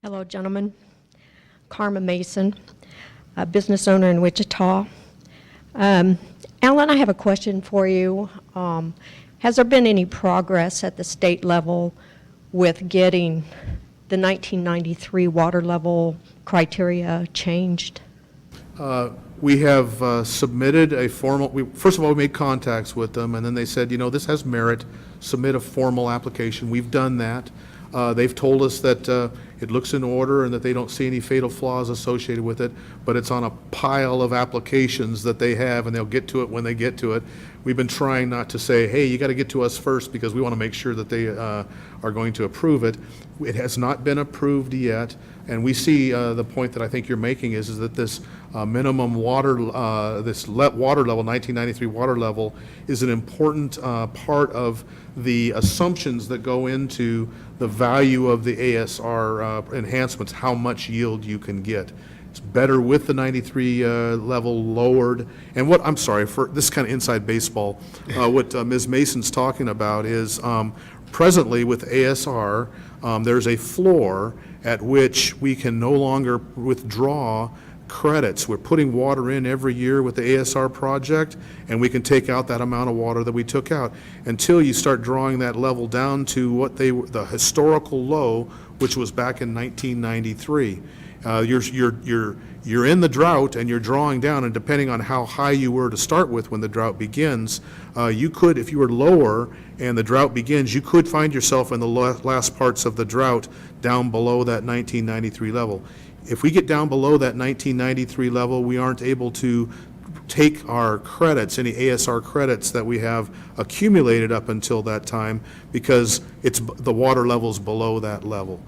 Hello, gentlemen. Karma Mason, a business owner in Wichita. Alan, I have a question for you. Has there been any progress at the state level with getting the 1993 water level criteria changed? We have submitted a formal, first of all, we made contacts with them, and then they said, you know, this has merit, submit a formal application. We've done that. They've told us that it looks in order and that they don't see any fatal flaws associated with it, but it's on a pile of applications that they have, and they'll get to it when they get to it. We've been trying not to say, hey, you got to get to us first, because we want to make sure that they are going to approve it. It has not been approved yet, and we see the point that I think you're making is that this minimum water, water level, 1993 water level, is an important part of the assumptions that go into the value of the ASR enhancements, how much yield you can get. It's better with the 93 level lowered. And what, I'm sorry, for this is kind of inside baseball, what Ms. Mason's talking about is presently with ASR, there's a floor at which we can no longer withdraw credits. We're putting water in every year with the ASR project, and we can take out that amount of water that we took out until you start drawing that level down to what the historical low, which was back in 1993. You're in the drought and you're drawing down, and depending on how high you were to start with when the drought begins, you could, if you were lower and the drought begins, you could find yourself in the last parts of the drought down below that 1993 level. If we get down below that 1993 level, we aren't able to take our credits, any ASR credits that we have accumulated up until that time, because the water level's below that level.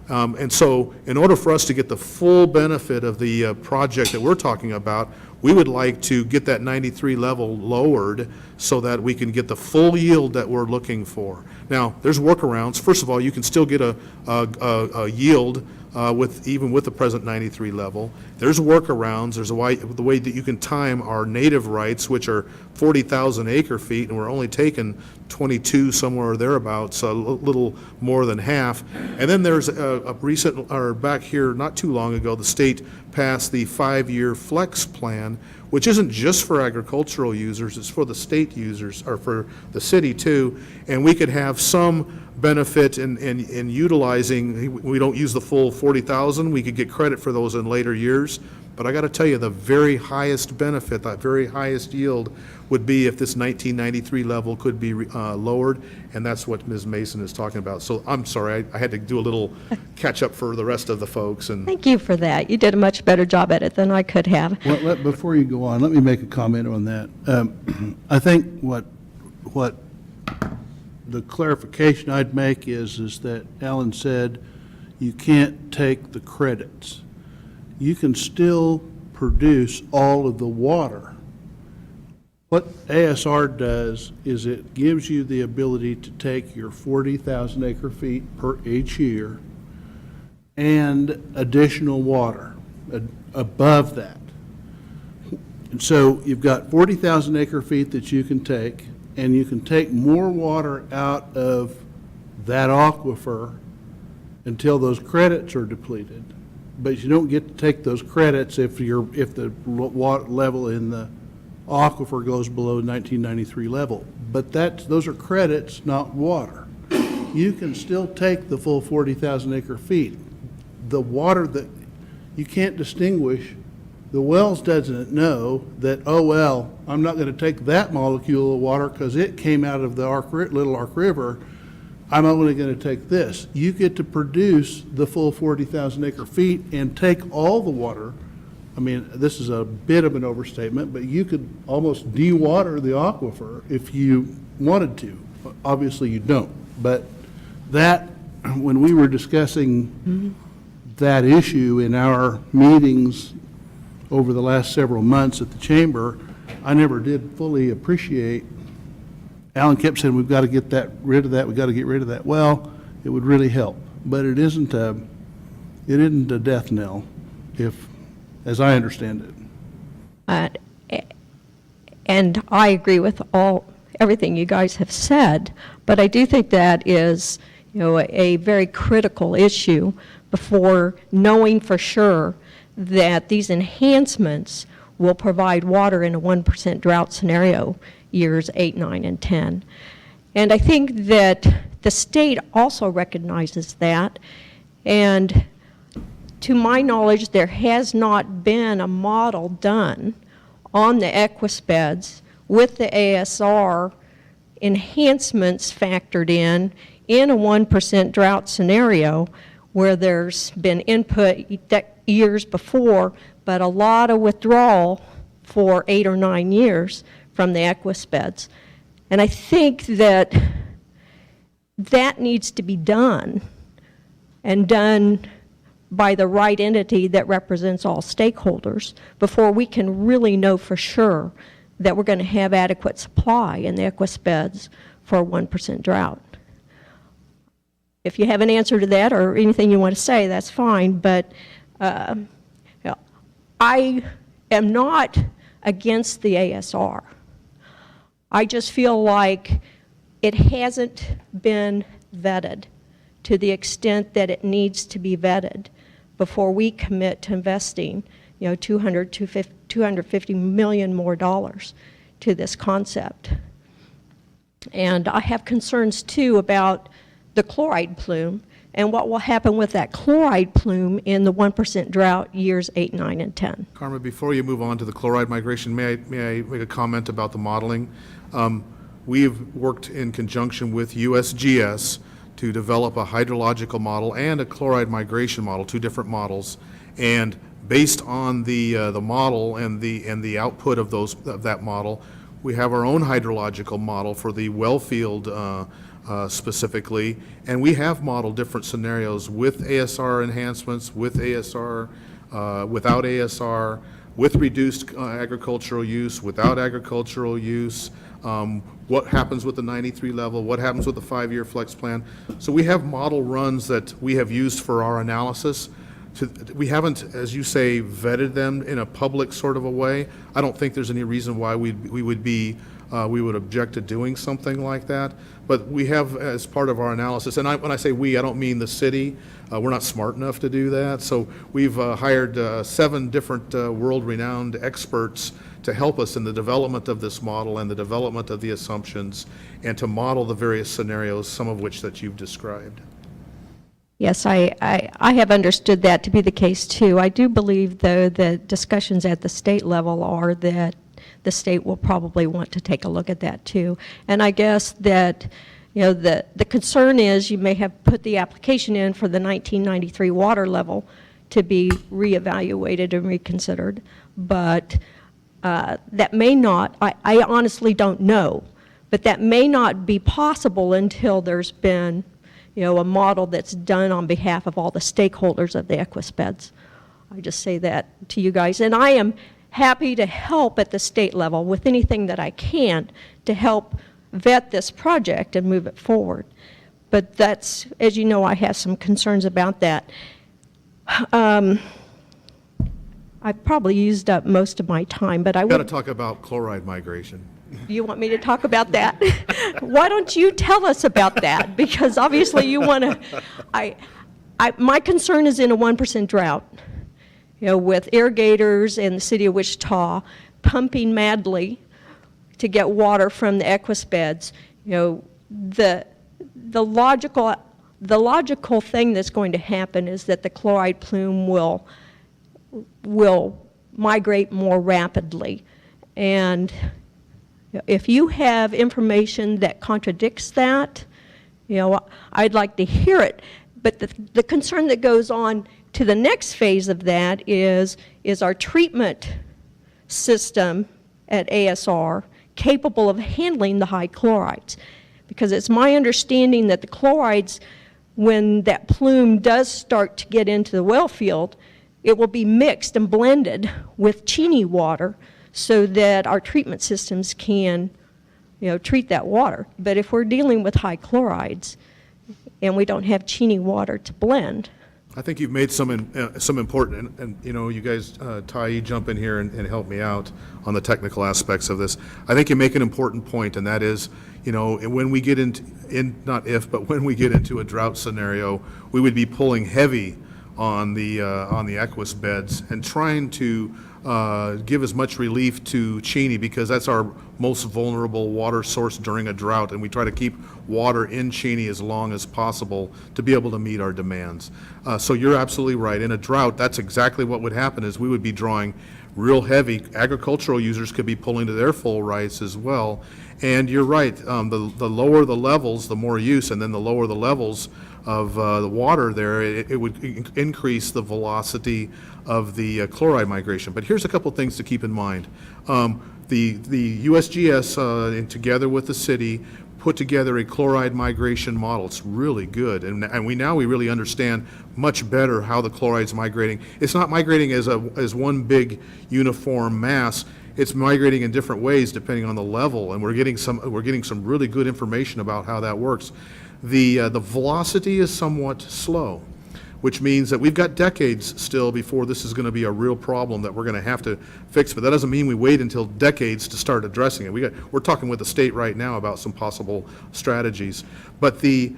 And so in order for us to get the full benefit of the project that we're talking about, we would like to get that 93 level lowered so that we can get the full yield that we're looking for. Now, there's workarounds. First of all, you can still get a yield even with the present 93 level. There's workarounds. There's the way that you can time our native rights, which are 40,000 acre feet, and we're only taking 22 somewhere or thereabouts, a little more than half. And then there's a recent, or back here not too long ago, the state passed the 5-year flex plan, which isn't just for agricultural users, it's for the state users, or for the city too, and we could have some benefit in utilizing, we don't use the full 40,000, we could get credit for those in later years, but I got to tell you, the very highest benefit, that very highest yield would be if this 1993 level could be lowered, and that's what Ms. Mason is talking about. So I'm sorry, I had to do a little catch up for the rest of the folks. And Thank you for that. You did a much better job at it than I could have. Well, before you go on, let me make a comment on that. I think what the clarification I'd make is that Alan said you can't take the credits. You can still produce all of the water. What ASR does is it gives you the ability to take your 40,000 acre feet per each year and additional water above that. And so you've got 40,000 acre feet that you can take, and you can take more water out of that aquifer until those credits are depleted. But you don't get to take those credits if the water level in the aquifer goes below 1993 level. But those are credits, not water. You can still take the full 40,000 acre feet. The water that you can't distinguish, the wells doesn't know that, oh well, I'm not going to take that molecule of water because it came out of the Little Ark River. I'm only going to take this. You get to produce the full 40,000 acre feet and take all the water. I mean, this is a bit of an overstatement, but you could almost de-water the aquifer if you wanted to. Obviously you don't, but that, when we were discussing that issue in our meetings over the last several months at the chamber, I never did fully appreciate. Alan kept saying, we've got to get rid of that, we've got to get rid of that. Well, it would really help, but it isn't a death knell, as I understand it. And I agree with everything you guys have said, but I do think that is, a very critical issue before knowing for sure that these enhancements will provide water in a 1% drought scenario years 8, 9, and 10. And I think that the state also recognizes that, and to my knowledge, there has not been a model done on the equus beds with the ASR enhancements factored in a 1% drought scenario where there's been input years before, but a lot of withdrawal for 8 or 9 years from the equus beds. And I think that that needs to be done, and done by the right entity that represents all stakeholders before we can really know for sure that we're going to have adequate supply in the equus beds for a 1% drought. If you have an answer to that or anything you want to say, that's fine, but I am not against the ASR. I just feel like it hasn't been vetted to the extent that it needs to be vetted before we commit to investing, $250 million more dollars to this concept. And I have concerns too about the chloride plume and what will happen with that chloride plume in the 1% drought years 8, 9, and 10. Karma, before you move on to the chloride migration, may I make a comment about the modeling? We've worked in conjunction with USGS to develop a hydrological model and a chloride migration model, 2 different models. And based on the model and the output of that model, we have our own hydrological model for the well field specifically, and we have modeled different scenarios with ASR enhancements, with ASR, without ASR, with reduced agricultural use, without agricultural use, what happens with the 93 level, what happens with the 5-year flex plan. So we have model runs that we have used for our analysis. We haven't, as you say, vetted them in a public sort of a way. I don't think there's any reason why we would object to doing something like that. But we have, as part of our analysis, and when I say we, I don't mean the city. We're not smart enough to do that. So we've hired 7 different world-renowned experts to help us in the development of this model and the development of the assumptions and to model the various scenarios, some of which that you've described. Yes, I have understood that to be the case too. I do believe, though, that discussions at the state level are that the state will probably want to take a look at that too. And I guess that, the concern is you may have put the application in for the 1993 water level to be reevaluated and reconsidered, but that may not, I honestly don't know, but that may not be possible until there's been a model that's done on behalf of all the stakeholders of the equus beds. I just say that to you guys. And I am happy to help at the state level with anything that I can to help vet this project and move it forward. But that's, as you know, I have some concerns about that. I probably used up most of my time, but I We've got to would. talk about chloride migration. You want me to talk about that? Why don't you tell us about that? Because obviously you want to, my concern is in a 1% drought, with irrigators in the city of Wichita pumping madly to get water from the equus beds. The logical thing that's going to happen is that the chloride plume will migrate more rapidly. And if you have information that contradicts that, I'd like to hear it. But the concern that goes on to the next phase of that is our treatment system at ASR capable of handling the high chlorides? Because it's my understanding that the chlorides, when that plume does start to get into the well field, it will be mixed and blended with Cheney water so that our treatment systems can, treat that water. But if we're dealing with high chlorides and we don't have Cheney water to blend. I think you've made some important, and you guys, Ty, you jump in here and help me out on the technical aspects of this. I think you make an important point, and that is, when we get when we get into a drought scenario, we would be pulling heavy on the equus beds and trying to give as much relief to Cheney, because that's our most vulnerable water source during a drought, and we try to keep water in Cheney as long as possible to be able to meet our demands. So you're absolutely right. In a drought, that's exactly what would happen, is we would be drawing real heavy. Agricultural users could be pulling to their full rights as well. And you're right, the lower the levels, the more use, and then the lower the levels of the water there, it would increase the velocity of the chloride migration. But here's a couple things to keep in mind. The USGS, together with the city, put together a chloride migration model. It's really good, and we really understand much better how the chloride's migrating. It's not migrating as one big uniform mass. It's migrating in different ways depending on the level, and we're getting some really good information about how that works. The velocity is somewhat slow, which means that we've got decades still before this is going to be a real problem that we're going to have to fix. But that doesn't mean we wait until decades to start addressing it. We're talking with the state right now about some possible strategies. But the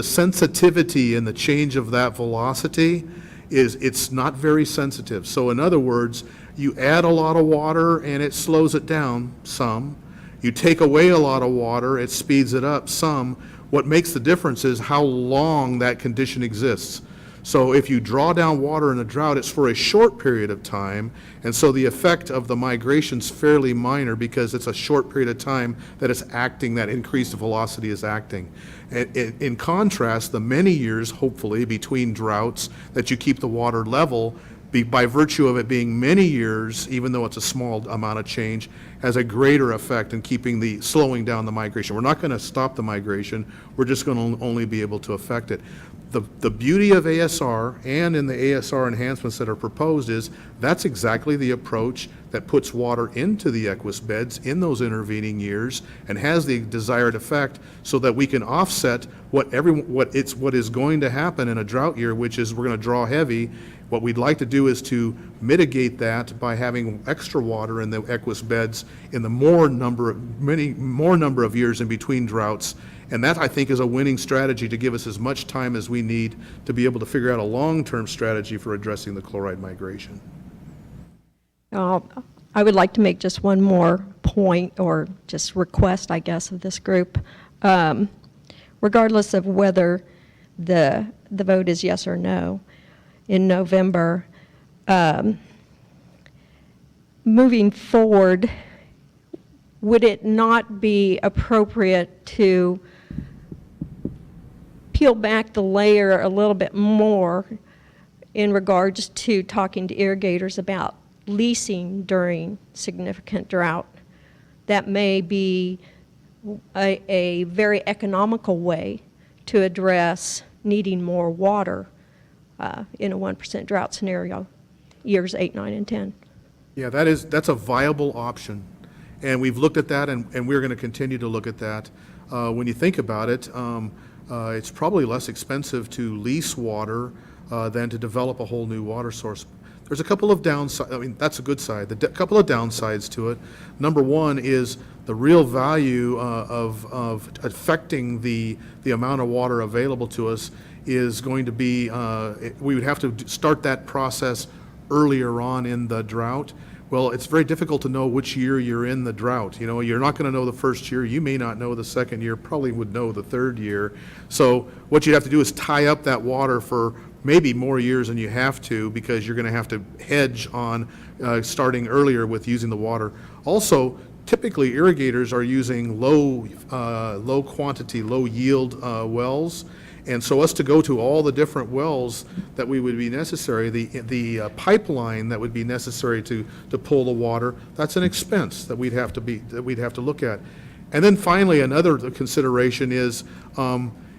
sensitivity and the change of that velocity it's not very sensitive. So in other words, you add a lot of water and it slows it down some. You take away a lot of water, it speeds it up some. What makes the difference is how long that condition exists. So if you draw down water in a drought, it's for a short period of time, and so the effect of the migration's fairly minor because it's a short period of time that it's acting, that increased velocity is acting. In contrast, the many years, hopefully, between droughts that you keep the water level, by virtue of it being many years, even though it's a small amount of change, has a greater effect in slowing down the migration. We're not going to stop the migration, we're just going to only be able to affect it. The beauty of ASR and in the ASR enhancements that are proposed is that's exactly the approach that puts water into the equus beds in those intervening years and has the desired effect so that we can offset what is going to happen in a drought year, which is we're going to draw heavy. What we'd like to do is to mitigate that by having extra water in the equus beds in the many more number of years in between droughts. And that, I think, is a winning strategy to give us as much time as we need to be able to figure out a long-term strategy for addressing the chloride migration. I would like to make just one more point, or just request, I guess, of this group. Regardless of whether the vote is yes or no in November, moving forward, would it not be appropriate to peel back the layer a little bit more in regards to talking to irrigators about leasing during significant drought? That may be a very economical way to address needing more water in a 1% drought scenario, years 8, 9, and 10. Yeah, that's a viable option. And we've looked at that, and we're going to continue to look at that. When you think about it, it's probably less expensive to lease water than to develop a whole new water source. There's a couple of downsides. I mean, that's a good side. The couple of downsides to it. Number one is the real value of affecting the amount of water available to us is going to be, we would have to start that process earlier on in the drought. Well, it's very difficult to know which year you're in the drought. You know, you're not going to know the first year. You may not know the second year, probably would know the third year. So what you'd have to do is tie up that water for maybe more years than you have to, because you're going to have to hedge on starting earlier with using the water. Also, typically irrigators are using low quantity, low yield wells. And so us to go to all the different wells that would be necessary, the pipeline that would be necessary to pull the water, that's an expense that we'd have to look at. And then finally, another consideration is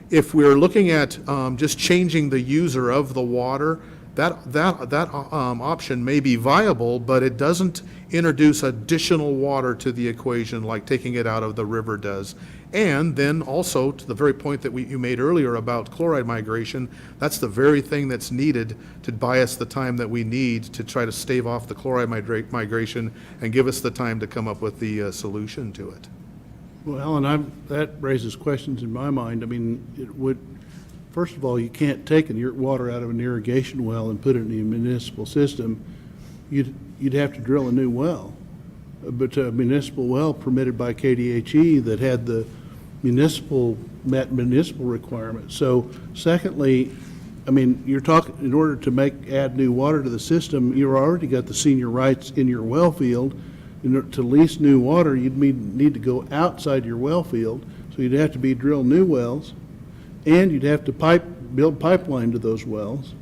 if we're looking at just changing the user of the water, that option may be viable, but it doesn't introduce additional water to the equation like taking it out of the river does. And then also, to the very point that you made earlier about chloride migration, that's the very thing that's needed to buy us the time that we need to try to stave off the chloride migration and give us the time to come up with the solution to it. Well, and that raises questions in my mind. I mean, first of all, you can't take water out of an irrigation well and put it in the municipal system. You'd have to drill a new well. But a municipal well permitted by KDHE that had the met municipal requirements. So secondly, I mean, you're talking, in order to add new water to the system, you've already got the senior rights in your well field. To lease new water, you'd need to go outside your well field, so you'd have to drill new wells, and you'd have to build pipeline to those wells.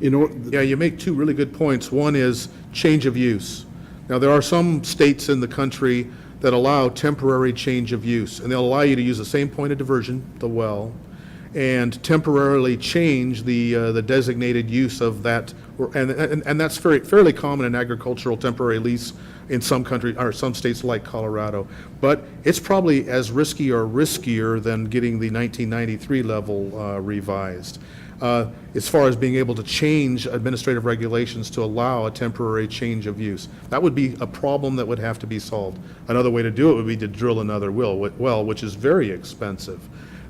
Yeah, you make two really good points. One is change of use. Now, there are some states in the country that allow temporary change of use, and they'll allow you to use the same point of diversion, the well, and temporarily change the designated use of that, and that's fairly common in agricultural temporary lease in some countries, or some states like Colorado. But it's probably as risky or riskier than getting the 1993 level revised. As far as being able to change administrative regulations to allow a temporary change of use. That would be a problem that would have to be solved. Another way to do it would be to drill another well, which is very expensive.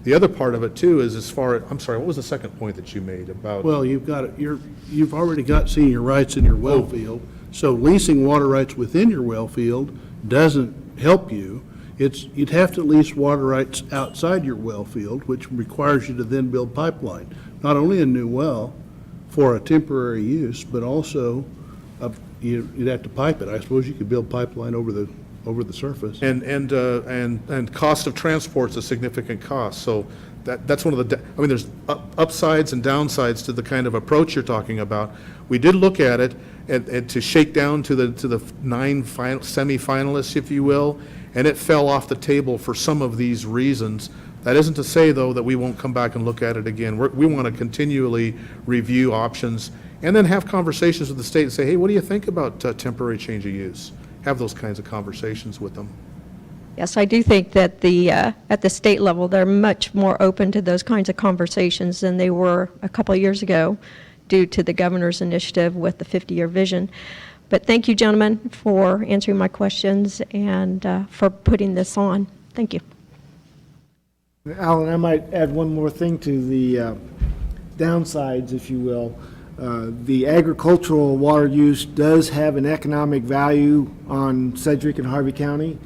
The other part of it too is I'm sorry, what was the second point that you made about? Well, you've already got senior rights in your well field, so leasing water rights within your well field doesn't help you. You'd have to lease water rights outside your well field, which requires you to then build pipeline. Not only a new well for a temporary use, but also you'd have to pipe it. I suppose you could build pipeline over the surface. And cost of transport's a significant cost. So that's one of the, there's upsides and downsides to the kind of approach you're talking about. We did look at it and to shake down to the 9 semifinalists, if you will, and it fell off the table for some of these reasons. That isn't to say, though, that we won't come back and look at it again. We want to continually review options and then have conversations with the state and say, hey, what do you think about temporary change of use? Have those kinds of conversations with them. Yes, I do think that at the state level, they're much more open to those kinds of conversations than they were a couple of years ago due to the governor's initiative with the 50-year vision. But thank you, gentlemen, for answering my questions and for putting this on. Thank you. Alan, I might add one more thing to the downsides, if you will. The agricultural water use does have an economic value on Sedgwick and Harvey County.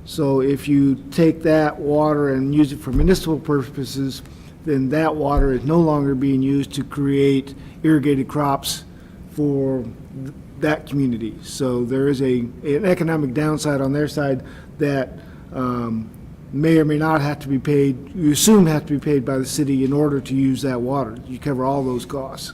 So if you take that water and use it for municipal purposes, then that water is no longer being used to create irrigated crops for that community. So there is an economic downside on their side that may or may not have to be paid, you assume have to be paid by the city in order to use that water. You cover all those costs.